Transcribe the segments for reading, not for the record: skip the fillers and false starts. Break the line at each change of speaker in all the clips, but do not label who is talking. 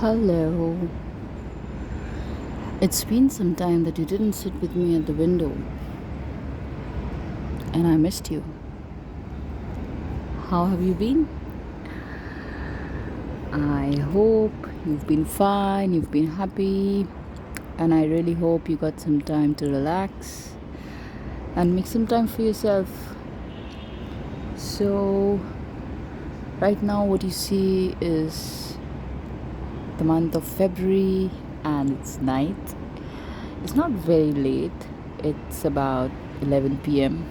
Hello. It's been some time that you didn't sit with me at the window, and I missed you. How have you been? I hope you've been fine, you've been happy, and I really hope you got some time to relax and make some time for yourself. So, right now, what you see is the month of February, and it's night. It's not very late, it's about 11 p.m.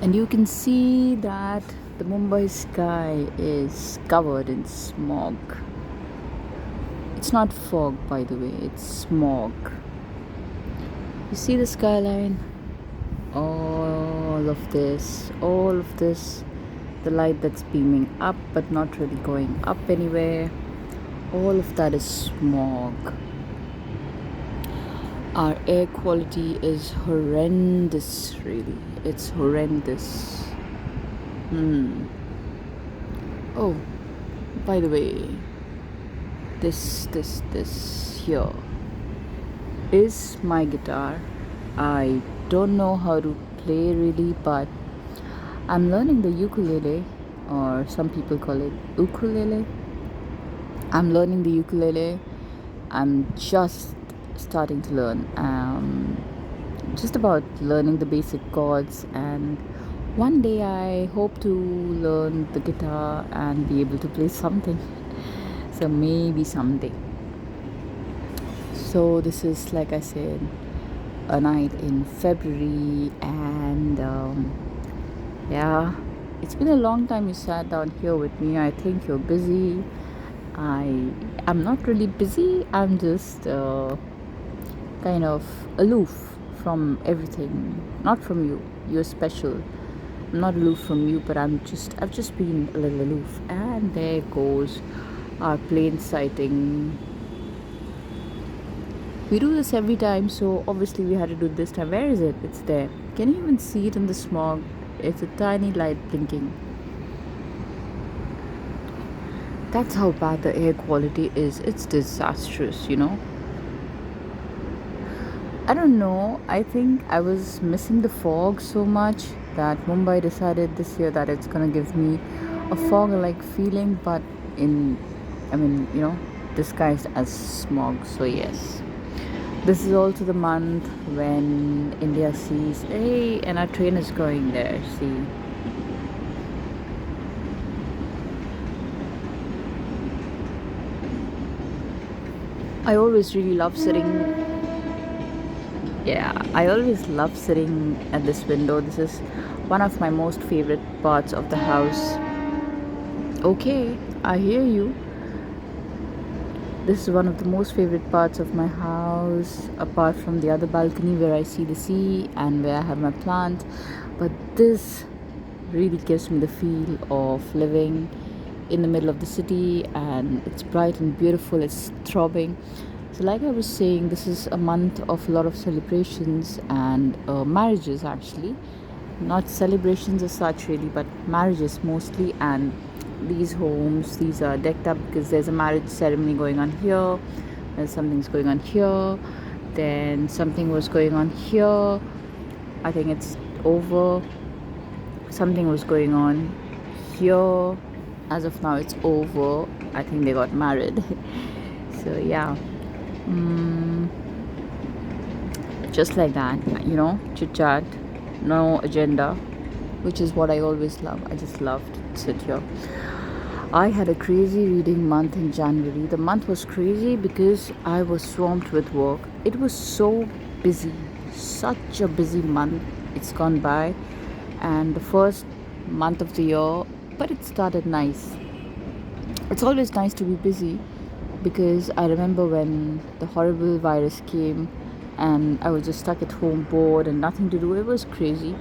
And you can see that the Mumbai sky is covered in smog. It's not fog, by the way, it's smog. You see the skyline? All of this, the light that's beaming up but not really going up anywhere, all of that is smog. Our air quality is horrendous, really. It's horrendous. Oh, by the way, this here is my guitar. I don't know how to play really, but I'm learning the ukulele, or some people call it ukulele. I'm learning the ukulele. I'm just starting to learn. Just about learning the basic chords, and one day I hope to learn the guitar and be able to play something. So maybe someday. So this is, like I said, a night in February, and yeah, it's been a long time you sat down here with me. I think you're busy. I'm not really busy. I'm just kind of aloof from everything. Not from you. You're special. I'm not aloof from you, but I've just been a little aloof. And there goes our plane sighting. We do this every time, so obviously we had to do it this time. Where is it? It's there. Can you even see it in the smog? It's a tiny light blinking. That's how bad the air quality is. It's disastrous, I don't know. I think I was missing the fog so much that Mumbai decided this year that it's gonna give me a fog-like feeling, but disguised as smog. So yes. This is also the month when India sees, hey, and our train is going there, see. I always really love sitting, I always love sitting at this window. This is one of my most favorite parts of the house. Okay, I hear you. This is one of the most favorite parts of my house, apart from the other balcony where I see the sea and where I have my plants. But this really gives me the feel of living in the middle of the city, and it's bright and beautiful, it's throbbing. So, like I was saying, this is a month of a lot of celebrations and marriages, actually. Not celebrations as such, really, but marriages mostly. And these are decked up because there's a marriage ceremony going on here, there's something's going on here, then something was going on here. I think it's over. Something was going on here. As of now, it's over. I think they got married. So yeah, just like that, chit chat, no agenda, which is what I always love. I just love to sit here. I had a crazy reading month in January. The month was crazy because I was swamped with work. It was so busy, such a busy month. It's gone by, and the first month of the year, but it started nice. It's always nice to be busy because I remember when the horrible virus came and I was just stuck at home, bored and nothing to do. It was crazy.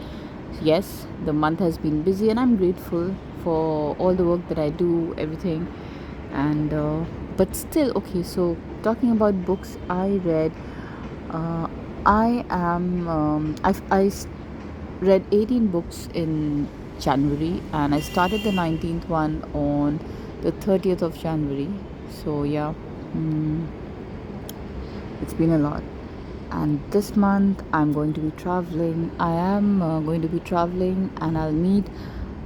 Yes, the month has been busy, and I'm grateful for all the work that I do, everything. And but still, okay. So talking about books, I read. I read 18 books in January, and I started the 19th one on the 30th of January. So yeah, mm, it's been a lot. And this month I'm going to be traveling. I am going to be traveling, and I'll meet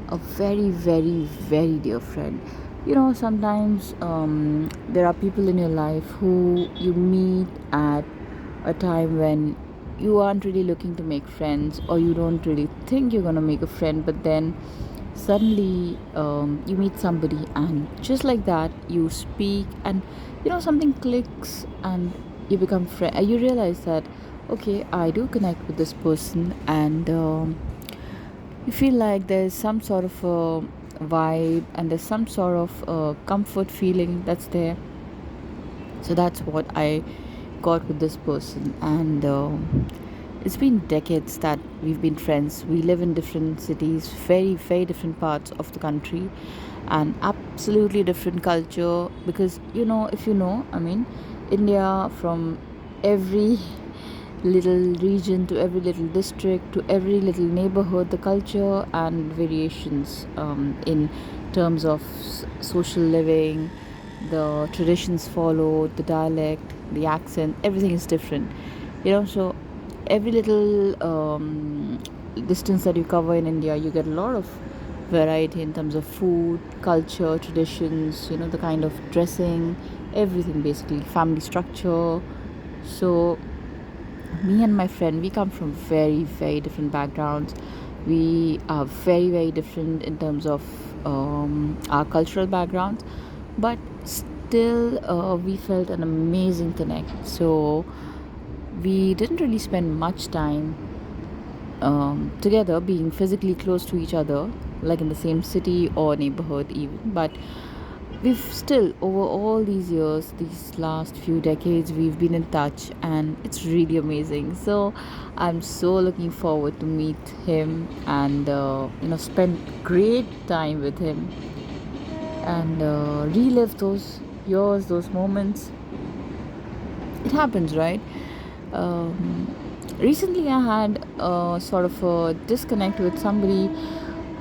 a very, very, very dear friend. Sometimes there are people in your life who you meet at a time when you aren't really looking to make friends, or you don't really think you're going to make a friend, but then suddenly you meet somebody, and just like that you speak, and something clicks, and you become friend. You realize that, okay, I do connect with this person, and you feel like there's some sort of a vibe, and there's some sort of comfort feeling that's there. So that's what I got with this person. And it's been decades that we've been friends. We live in different cities, very, very different parts of the country, and absolutely different culture. Because if I mean, India, from every little region to every little district to every little neighborhood, the culture and variations in terms of social living, the traditions followed, the dialect, the accent, everything is different. So every little distance that you cover in India, you get a lot of variety in terms of food, culture, traditions, the kind of dressing, everything, basically family structure. So me and my friend, we come from very, very different backgrounds. We are very, very different in terms of our cultural backgrounds, but still we felt an amazing connect. So we didn't really spend much time together, being physically close to each other, like in the same city or neighborhood even, but we've still, over all these years, these last few decades, we've been in touch, and it's really amazing. So I'm so looking forward to meet him, and spend great time with him, and relive those years, those moments. It happens, right? Recently I had sort of a disconnect with somebody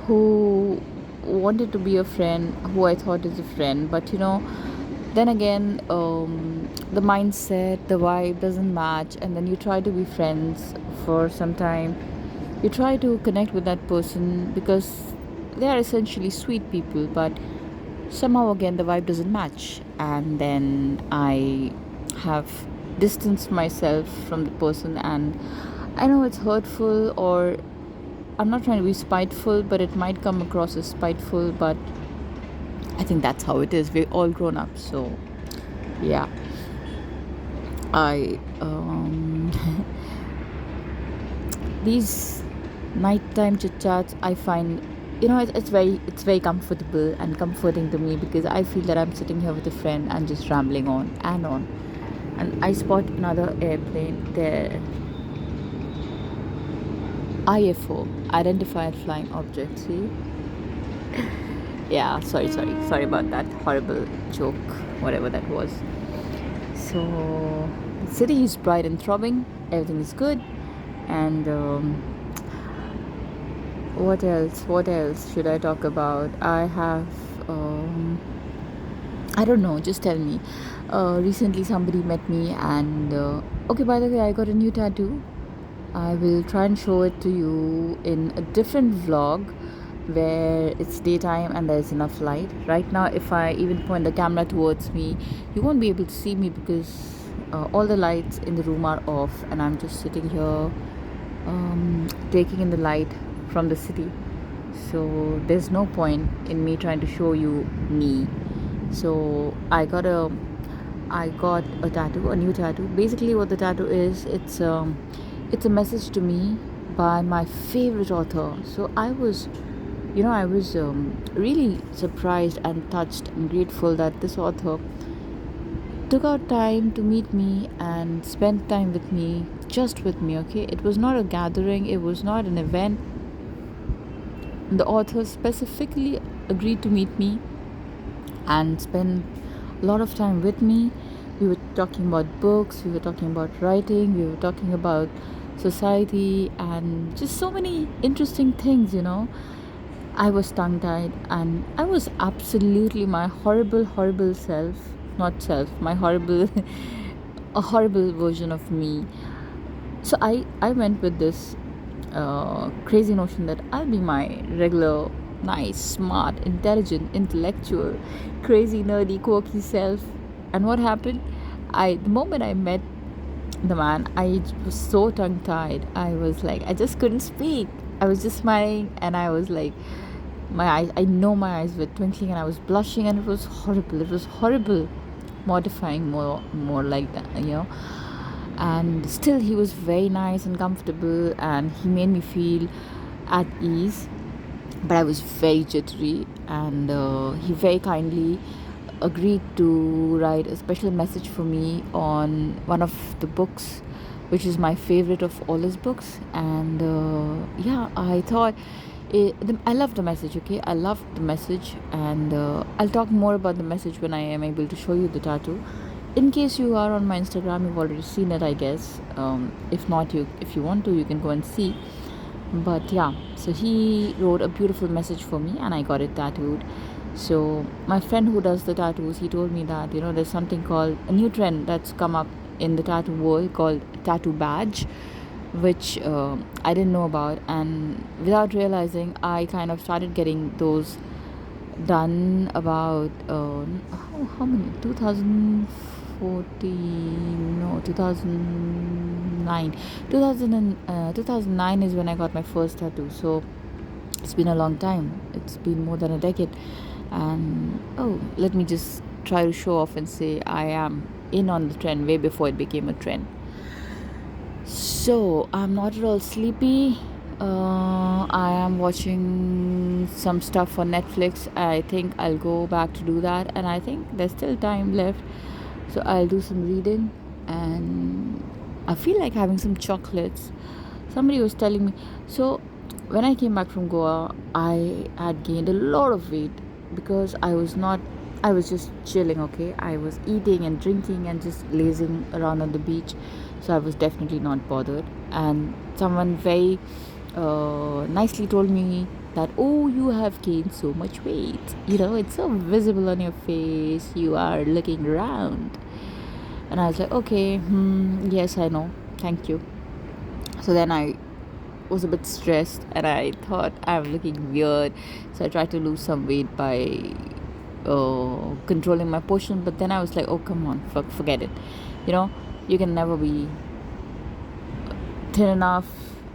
who wanted to be a friend, who I thought is a friend, but then again, the mindset, the vibe doesn't match, and then you try to be friends for some time. You try to connect with that person because they are essentially sweet people, but somehow again the vibe doesn't match, and then I have distanced myself from the person. And I know it's hurtful, or I'm not trying to be spiteful, but it might come across as spiteful, but I think that's how it is. We're all grown up. So yeah, I these nighttime chit chats, I find, it's very comfortable and comforting to me, because I feel that I'm sitting here with a friend and just rambling on and on. And I spot another airplane there. IFO, identified flying object. See? Yeah, sorry about that horrible joke, whatever that was. So the city is bright and throbbing, everything is good. And what else should I talk about? I don't know, just tell me. Recently somebody met me, and okay, by the way, I got a new tattoo. I will try and show it to you in a different vlog where it's daytime and there's enough light. Right now, if I even point the camera towards me, you won't be able to see me, because all the lights in the room are off, and I'm just sitting here taking in the light from the city. So there's no point in me trying to show you me. So I got a tattoo, a new tattoo. Basically, what the tattoo is, it's a message to me by my favorite author. So I was really surprised and touched and grateful that this author took out time to meet me and spend time with me, just with me. Okay, it was not a gathering, it was not an event. The author specifically agreed to meet me and spend a lot of time with me. We were talking about books, we were talking about writing, we were talking about society, and just so many interesting things. I was tongue tied, and I was absolutely my horrible self, not self, my horrible, a horrible version of me. So I went with this crazy notion that I'll be my regular, nice, smart, intelligent, intellectual, crazy, nerdy, quirky self. And what happened? The moment I met the man, I was so tongue tied. I was like, I just couldn't speak. I was just smiling, and I was like, my eyes, I know my eyes were twinkling, and I was blushing, and it was horrible. It was horrible, mortifying, more like that, And still, he was very nice and comfortable, and he made me feel at ease. But I was very jittery, and he very kindly agreed to write a special message for me on one of the books, which is my favorite of all his books. And yeah, I thought I love the message. Okay, I love the message, and I'll talk more about the message when I am able to show you the tattoo. In case you are on my Instagram, you've already seen it, I guess. If not, if you want to, you can go and see. But yeah, so he wrote a beautiful message for me, and I got it tattooed. So my friend who does the tattoos, he told me that there's something called a new trend that's come up in the tattoo world called tattoo badge, which I didn't know about. And without realizing, I kind of started getting those done about how many 2014, no, 2009. 2009 is when I got my first tattoo. So it's been a long time. It's been more than a decade. And let me just try to show off and say I am in on the trend way before it became a trend. So I'm not at all sleepy. I am watching some stuff on Netflix. I think I'll go back to do that, and I think there's still time left, so I'll do some reading. And I feel like having some chocolates. Somebody was telling me. So when I came back from Goa, I had gained a lot of weight because I was just chilling. Okay, I was eating and drinking and just lazing around on the beach, so I was definitely not bothered. And someone very nicely told me that, you have gained so much weight, it's so visible on your face, you are looking round. And I was like, okay, yes, I know, thank you. So then I was a bit stressed, and I thought I'm looking weird, so I tried to lose some weight by controlling my portion. But then I was like, oh, come on, forget it. You can never be thin enough,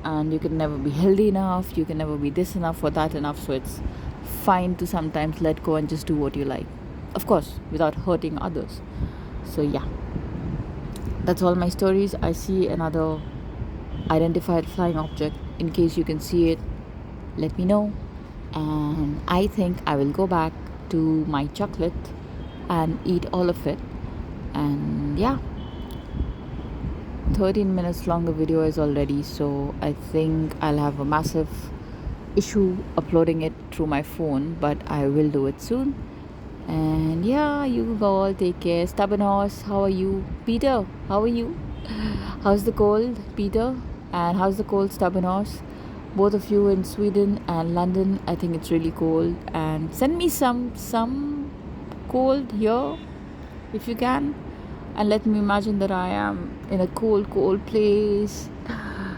and you can never be healthy enough, you can never be this enough or that enough. So it's fine to sometimes let go and just do what you like, of course, without hurting others. So yeah, that's all my stories. I see another identified flying object. In case you can see it, let me know. And I think I will go back to my chocolate and eat all of it. And yeah, 13 minutes long the video is already, so I think I'll have a massive issue uploading it through my phone, but I will do it soon. And yeah, you all take care. Stubborn horse, how are you? Peter, how are you? How's the cold, Peter? And how's the cold, Stubborn horse? Both of you in Sweden and London, I think it's really cold. And send me some cold here if you can. And let me imagine that I am in a cold place.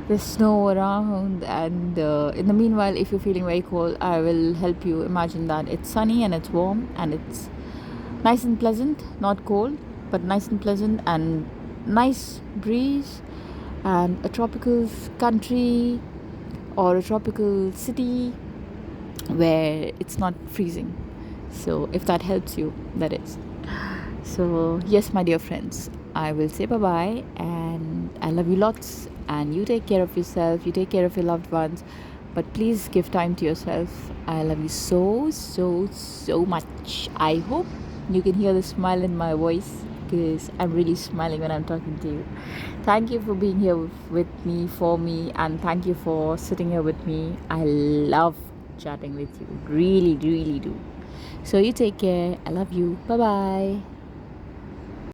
There's snow around, and in the meanwhile, if you're feeling very cold, I will help you imagine that it's sunny and it's warm and it's nice and pleasant, not cold, but nice and pleasant, and nice breeze, and a tropical country or a tropical city where it's not freezing. So if that helps you, that is. So yes, my dear friends, I will say bye-bye, and I love you lots, and you take care of yourself, you take care of your loved ones, but please give time to yourself. I love you so much. I hope you can hear the smile in my voice, because I'm really smiling when I'm talking to you. Thank you for being here with me, for me, and thank you for sitting here with me. I love chatting with you, really do. So you take care. I love you. Bye bye.